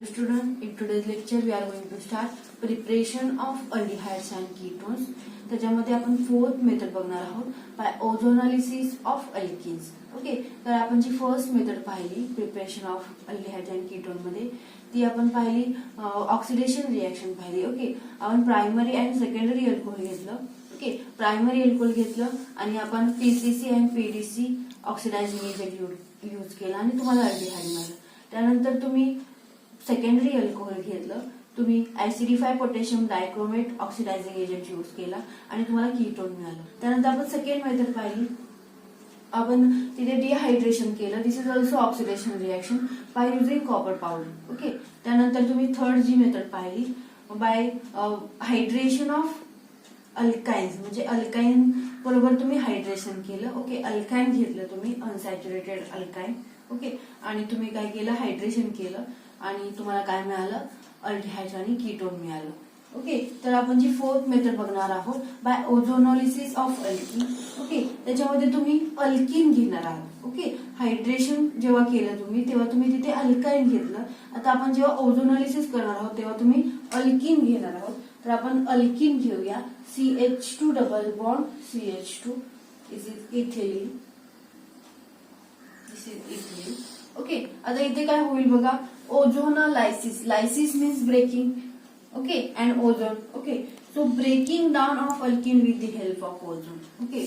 Student, in today's lecture we are going to start preparation of aldehydes and ketones. त्याच्यामध्ये आपण fourth method बघणार आहोत bye ओझोनालिसिस of alkynes. Okay, तर आपण जी first method पाहिली preparation of aldehydes and ketone मध्ये ती आपण पाहिली ऑक्सिडेशन रिएक्शन पाहिली. ओके, आपण प्रायमरी अँड सेकंडरी अल्कोहोल घेतलं. ओके, प्रायमरी अल्कोहोल घेतलं आणि आपण PCC and PDC oxidising agent use केला आणि तुम्हाला अल्डिहाइड मिळालं. त्यानंतर तुम्ही सेकंडरी अल्कोहोल घेतलं, तुम्ही acidify potassium dichromate oxidising agent use केला आणि तुम्हाला कीटोन मिळालं. त्यानंतर आपण सेकंड मेथड पाहिली, आपण तिथे डिहायड्रेशन केलं. This is also oxidation reaction by using copper powder. Okay, त्यानंतर तुम्ही थर्ड जी मेथड पाहिली बाय हायड्रेशन ऑफ अल्काइन्स, म्हणजे अल्काइन बरोबर तुम्ही हायड्रेशन केलं. ओके, अल्काइन घेतलं तुम्ही अनसॅच्युरेटेड अल्काइन. ओके, आणि तुम्ही काय केलं, हायड्रेशन केलं आणि तुम्हाला काय मिळालं, अल्डिहाइड्स आणि कीटोन मिळालं. ओके, तर आपण जी फोर्थ मेथड बघणार आहोत बाय ओझोनोलिसिस ऑफ अल्किन. ओके, त्याच्यामध्ये तुम्ही अल्किन घेणार आहात. ओके, हायड्रेशन जेव्हा केलं तुम्ही तेव्हा तुम्ही तिथे अल्काइन घेतलं. आता आपण जेव्हा ओझोनोलिसिस करणार आहोत तेव्हा तुम्ही अल्किन घेणार आहोत. तर आपण अल्किन घेऊया. CH2 double bond CH2 this is ethylene. This is ethylene. Okay, आता इथे काय होईल बघा, ozonolysis. Lysis means breaking. Okay, and ozone. Okay, so breaking down of alkene with the help of ozone. Okay,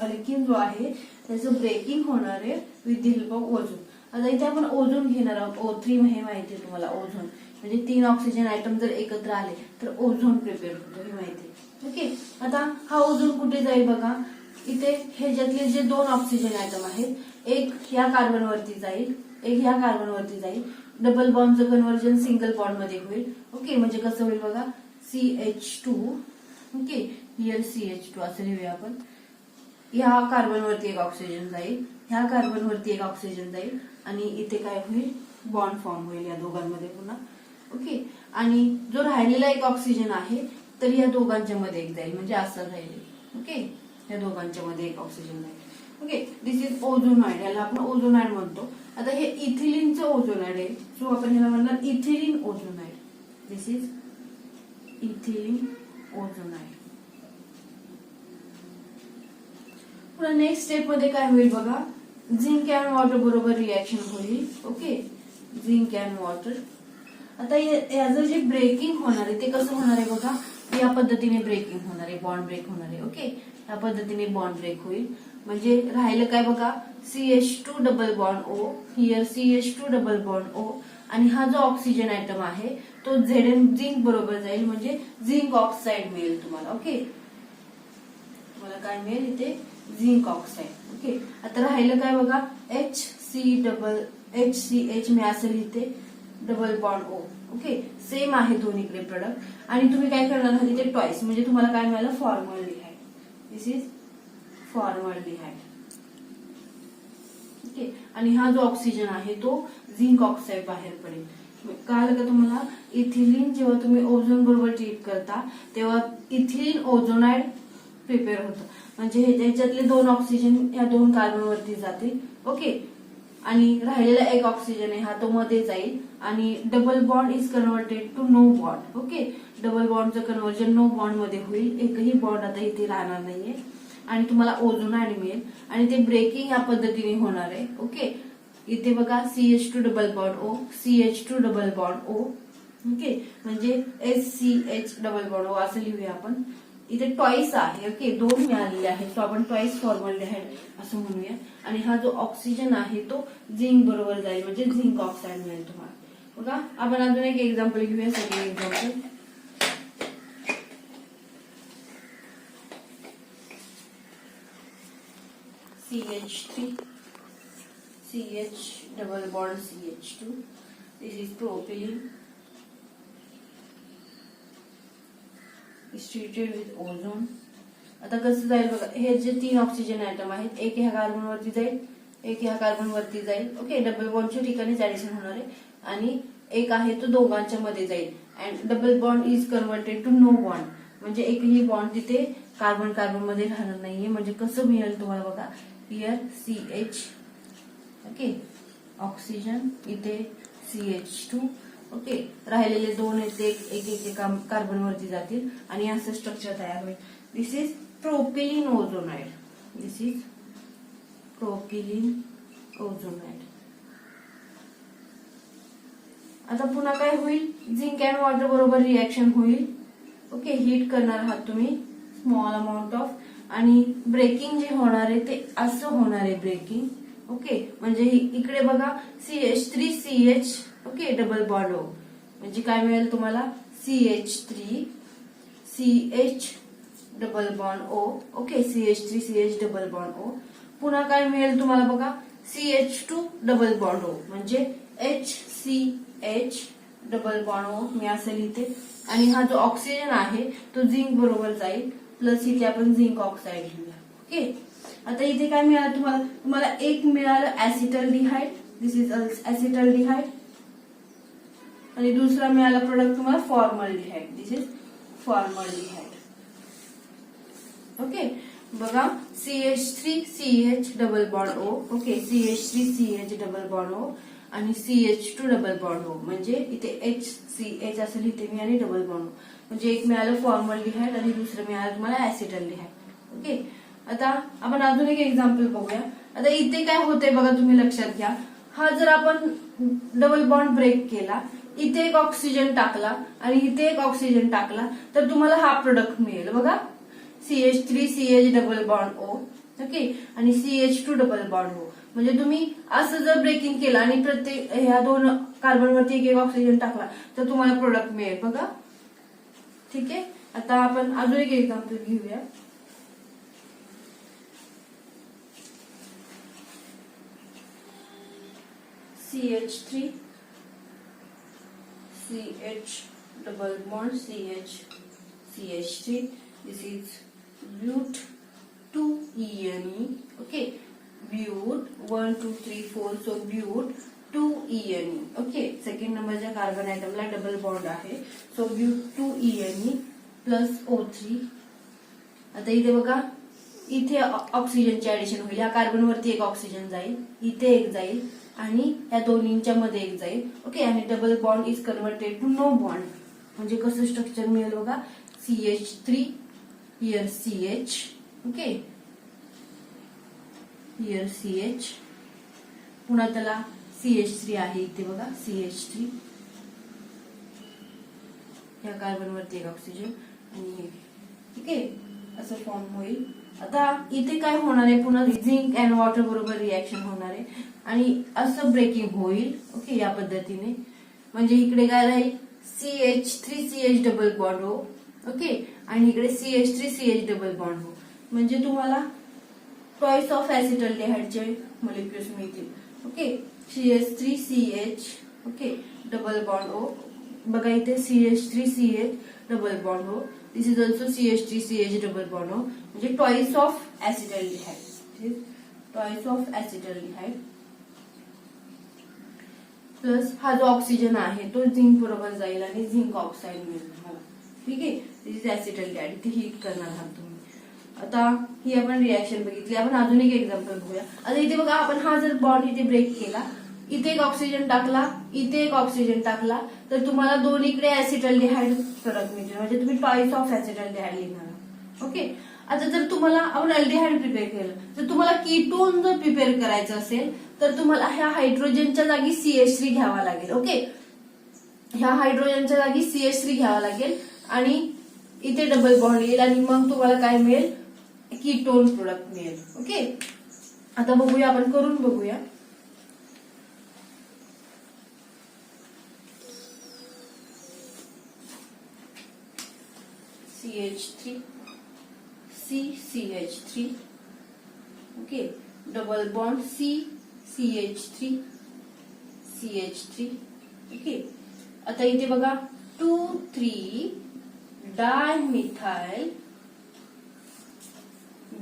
alkene जो आहे त्याचं breaking होणार आहे with the help of ozone. आता इथे आपण ओझोन घेणार आहोत. O3 हे माहिती आहे तुम्हाला, ओझोन म्हणजे 3 ऑक्सिजन आयटम जर एकत्र आले तर ओझोन प्रिपेअर होतो, हे माहिती आहे. ओके, आता हा ओझोन कुठे जाईल बघा, इथे ह्याच्यातले जे 2 ऑक्सिजन आयटम आहेत, एक ह्या कार्बन वरती जाईल, एक ह्या कार्बन वरती जाईल. डबल बॉन्डचं कन्व्हर्जन सिंगल बॉन्ड मध्ये होईल. ओके, म्हणजे कसं होईल बघा, CH2. ओके, हिअर CH2 असं लिहूया आपण. ह्या कार्बन वरती एक ऑक्सिजन जाईल, ह्या कार्बन वरती एक ऑक्सिजन जाईल आणि इथे काय होईल, बॉन्ड फॉर्म होईल या दोघांमध्ये पुन्हा. ओके, आणि जो राहिलेला एक ऑक्सिजन आहे तर या दोघांच्या मध्ये एक जाईल, म्हणजे असं राहील. ओके, या दोघांच्या मध्ये एक ऑक्सिजन जाईल. ओके, दिस इज ओझोनाइड, याला आपण ओझोनाइड म्हणतो. आता हे इथिलीनचं ओझोनाइड आहे, सो आपण ह्याला म्हणणार ethylene ozonide. This is ethylene ozonide. पुन्हा नेक्स्ट स्टेप मध्ये काय होईल बघा, झिंक अँड वॉटर बरोबर रिएक्शन होईल. Okay, zinc and water. आता याचं जे ब्रेकिंग होणार आहे ते कसं होणार आहे बघा, या पद्धतीने ब्रेकिंग होणार आहे, बॉन्ड ब्रेक होणार आहे. ओके, या पद्धतीने बॉन्ड ब्रेक होईल. म्हणजे राहिलं काय बघा, CH2 double bond O, here CH2 double bond O, आणि हा जो ऑक्सिजन आयटम आहे तो Zn झिंक बरोबर जाईल, म्हणजे झिंक ऑक्साईड मिळेल तुम्हाला. ओके, तुम्हाला काय मिळेल इथे, झिंक ऑक्साईड. ओके, आता राहिलं काय बघा, HCH मी असं लिहिते, double bond O. Okay, same आहे दोन्हीकडे प्रोडक्ट. आणि तुम्ही काय करणार आहात इथे ट्वाइस, म्हणजे तुम्हाला काय मिळालं, formaldehyde. This is formaldehyde. Okay, आणि हा जो ऑक्सिजन आहे तो झिंक ऑक्साईड बाहेर पडेल. कळालं का तुम्हाला, इथिलीन जेव्हा तुम्ही ओझोन बरोबर ट्रीट करता तेव्हा इथिलीन ओझोनाइड प्रिपेअर होतं, म्हणजे ह्याच्यातले 2 ऑक्सिजन या 2 कार्बन वरती जातील. ओके, आणि राहिलेला एक ऑक्सिजन आहे हा तो मध्ये जाईल आणि double bond is converted to no bond. Okay, double बॉन्डचं कन्व्हर्जन नो बॉन्ड मध्ये होईल, एकही बॉन्ड आता इथे राहणार नाहीये आणि तुम्हाला ओझोनाइड मिळेल आणि ते ब्रेकिंग या पद्धतीने होणार आहे. ओके, इथे बघा CH2 double bond O, CH2 double bond O. Okay, म्हणजे SCH डबल बॉन्ड O असं लिहूया आपण. इथे ट्वाइस आहे. ओके, 2 मिळालेले आहेत, तो आपण ट्वाइस फॉर्मल्डिहाइड असं म्हणूया. आणि हा जो ऑक्सिजन आहे तो झिंक बरोबर जाईल, म्हणजे झिंक ऑक्साईड मिळेल तुम्हाला. बघा, आपण अजून एक एक्झाम्पल घेऊया, second example. CH3, CH double bond CH2. This is propylene. Is treated with ozone. आता कसं जाईल बघा, हे जे 3 ऑक्सिजन आयटम आहेत, एक ह्या कार्बन वरती जाईल, एक ह्या कार्बन वरती जाईल. ओके, डबल बॉन्डच्या ठिकाणीच ऍडिशन होणार आहे आणि एक आहे तो दोघांच्या मध्ये जाईल. And double bond is converted to no bond, म्हणजे एकही बॉन्ड तिथे कार्बन कार्बन मध्ये राहणार नाहीये. म्हणजे कसं मिळेल तुम्हाला बघा, हिअर CH. ओके, ऑक्सिजन, इथे CH2. ओके, राहिलेले दोन आहेत ते एक एक कार्बन वरती जातील आणि असं स्ट्रक्चर तयार होईल. This is propylene ozonide. This is propylene ozonide. आता पुन्हा काय होईल, झिंक अँड वॉटर बरोबर रिएक्शन होईल. ओके, हीट करणार आहात तुम्ही स्मॉल अमाऊंट ऑफ, आणि ब्रेकिंग जे होणार आहे ते असं होणार आहे ब्रेकिंग. ओके, म्हणजे इकडे बघा CH3CH. Okay, double bond O, म्हणजे काय मिळेल तुम्हाला CH3CH double bond O. Okay, CH3CH double bond O. पुन्हा काय मिळेल तुम्हाला बघा CH2 डबल बॉन्ड O, म्हणजे HCH डबल बॉन्ड O मी असं लिहिते. आणि हा जो ऑक्सिजन आहे तो झिंक बरोबर जाईल, प्लस इथे आपण झिंक ऑक्साईड लिहूया. ओके, आता इथे काय मिळालं तुम्हाला एक मिळालं ऍसिटल्डिहाइड. दिस इज ऍसिटल्डिहाइड. आणि दुसरा मिळाला प्रोडक्ट तुम्हाला formaldehyde. This is formaldehyde. Okay, बघा CH3CH double bond O. Okay, CH3CH double bond O आणि CH2 डबल बॉन्ड O, म्हणजे इथे HCH असं लिहिते मी आणि डबल बॉन्ड O, म्हणजे एक मिळालं फॉर्मल्डिहाइड आणि दुसरं मिळालं तुम्हाला ऍसिटल्डिहाइड. ओके, आता आपण अजून एक एक्झाम्पल बघूया. आता इथे काय होतंय बघा, तुम्ही लक्षात घ्या. हा जर आपण डबल बॉन्ड ब्रेक केला, इथे एक ऑक्सिजन टाकला आणि इथे एक ऑक्सिजन टाकला, तर तुम्हाला हा प्रोडक्ट मिळेल बघा, CH3CH double bond O. Okay, आणि CH2 डबल बॉन्ड O. म्हणजे तुम्ही असं जर ब्रेकिंग केलं आणि प्रत्येक ह्या दोन कार्बनवरती एक एक ऑक्सिजन टाकला तर तुम्हाला प्रोडक्ट मिळेल बघा. ठीक आहे, आता आपण अजून एक एक्झाम्पल घेऊया. CH3 CH double bond CH3. This is but 2-ene. Okay, but 1 2 3 4, so but 2-ene. Okay, second नंबरच्या कार्बन आयटमला डबल बॉन्ड आहे, so but 2-ene plus O3. आता इथे बघा, इथे ऑक्सिजनचे ऍडिशन होईल. या कार्बन वरती एक ऑक्सिजन जाईल, इथे एक जाईल आणि या दोन्हींच्या मध्ये एक जाईल. ओके, आणि double bond is converted to no bond, म्हणजे कसं स्ट्रक्चर मिळेल बघा, CH3 here CH. Okay, here CH, पुन्हा त्याला CH3 आहे इथे बघा, CH3. या कार्बन वरती एक ऑक्सिजन आणि ठीक आहे, असं फॉर्म होईल. आता इथे काय होणार आहे, पुन्हा झिंक अँड वॉटर बरोबर रिएक्शन होणार आहे आणि असं ब्रेकिंग होईल. ओके, या पद्धतीने, म्हणजे इकडे काय राहील CH3CH double bond O. Okay, आणि इकडे CH3CH डबल बॉन्ड O, म्हणजे तुम्हाला ट्वाइस ऑफ ऍसिटल्डिहाइडचे मॉलिक्युल्स मिळतील. Okay, CH3CH. Okay, double bond O. बघा इथे CH3CH double bond O. This is also CH3CH double bond O, म्हणजे twice of acetaldehyde. Twice of acetaldehyde plus हा जो oxygen आहे तो झिंक बरोबर जाईल आणि झिंक ऑक्साईड मिळेल तुम्हाला. ठीक आहे, दिस इज ऍसिटल्डिहाइड. इथे हीट करणार आहात तुम्ही. आता ही आपण रिएक्शन बघितली. आपण अजून एक एक्झाम्पल बघूया. आता इथे बघा, आपण हा जर बॉन्ड इथे ब्रेक केला, इथे एक ऑक्सिजन टाकला, इथे एक ऑक्सिजन टाकला, तर तुम्हाला दोन्हीकडे ऍसिटल्डिहाइड प्रोडक्ट मिळतील, म्हणजे तुम्ही ट्वाइस ऑफ ऍसिटल्डिहाइड लिहिणार. ओके, आता जर तुम्हाला आपण अल्डिहाइड प्रिपेअर केलं, तर तुम्हाला कीटोन जर प्रिपेअर करायचं असेल तर तुम्हाला ह्या हायड्रोजनच्या जागी CH3 घ्यावा लागेल. ओके, ह्या हायड्रोजनच्या जागी CH3 घ्यावा लागेल आणि इथे डबल बॉन्ड येईल आणि मग तुम्हाला काय मिळेल, कीटोन प्रोडक्ट मिळेल. ओके, आता बघूया, आपण करून बघूया. CH3 CCH3. Okay, double bond CCH3 CH3. Okay, आता इथे बघा 2,3 डायमिथाइल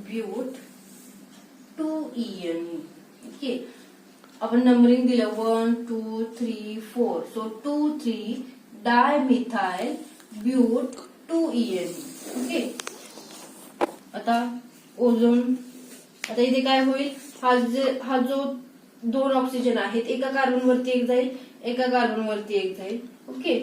ब्यूट 2-ene. ओके, आपण नंबरिंग दिलं 1 2 3 4, so 2,3 dimethyl but 2-ene. Okay, आता ओझोन. आता इथे काय होईल, हा जो दोन ऑक्सिजन आहेत, एका कार्बन वरती एक जाईल, एका कार्बनवरती एक जाईल. ओके,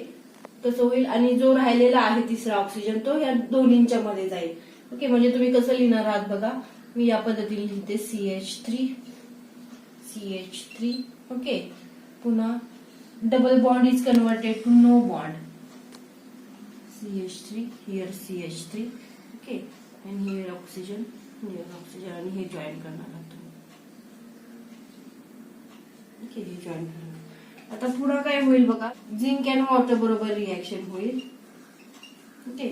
तसं होईल. आणि जो राहिलेला आहे तिसरा ऑक्सिजन तो ह्या दोन्हींच्या मध्ये जाईल. ओके, म्हणजे तुम्ही कसं लिहिणार आहात बघा, मी या पद्धतीने लिहिते CH3. ओके, पुन्हा double bond is converted to no bond. CH3 here CH3. Okay, आणि हिअर ऑक्सिजन आणि हे जॉईन करणार आहात तुम्ही. ओके, हे जॉईन करणार. आता पुन्हा काय होईल बघा, झिंक अँड वॉटर बरोबर रिॲक्शन होईल. ओके,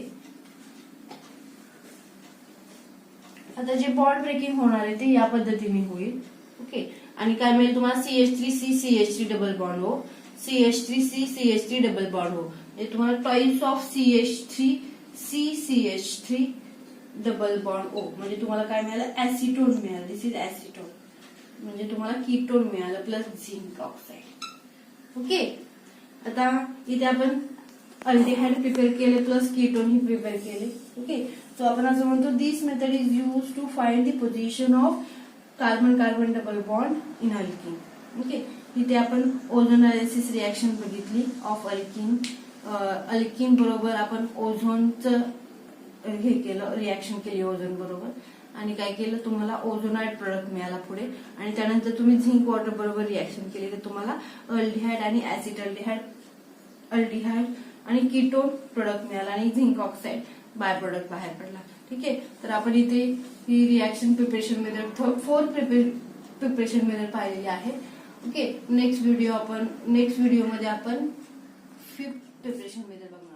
आता जे बॉन्ड ब्रेकिंग होणार आहे ते या पद्धतीने होईल. ओके, आणि काय मिळेल तुम्हाला CH3C CH3 डबल बॉन्ड हो, CH3C CH3 डबल बॉन्ड हो. म्हणजे तुम्हाला टॉईल्स of CH3C CH3 double bond O. म्हणजे तुम्हाला काय मिळालं, ऍसिटोन मिळालं. This is acetone. म्हणजे तुम्हाला कीटोन मिळालं प्लस झिंक ऑक्साईड. ओके, आता इथे आपण अल्डिहाइड प्रिपेअर केले प्लस कीटोन ही प्रिपेअर केले. ओके, सो आपण असं म्हणतो this method is use to find the position of carbon carbon double bond in alkene. Okay, इथे आपण ओझोनालिसिस रिॲक्शन बघितली ऑफ अल्किन. अल्किन बरोबर आपण ओझोनचं हे केलं, रिॲक्शन केली ओझोन बरोबर. आणि काय केलं, तुम्हाला ओझोनाइड प्रोडक्ट मिळाला पुढे. आणि त्यानंतर तुम्ही झिंक वॉटर बरोबर रिॲक्शन केली तर तुम्हाला अल्डिहाइड आणि ऍसिटल्डिहाइड अल्डिहाइड आणि कीटोन प्रोडक्ट मिळाला आणि झिंक ऑक्साईड बाय प्रोडक्ट बाहेर पडला. ठीक आहे, तर आपण इथे ही reaction preparation method 4th preparation method पाहिलेली आहे. ओके, नेक्स्ट व्हिडिओमध्ये आपण 5th प्रिपरेशन मेथड बघणार.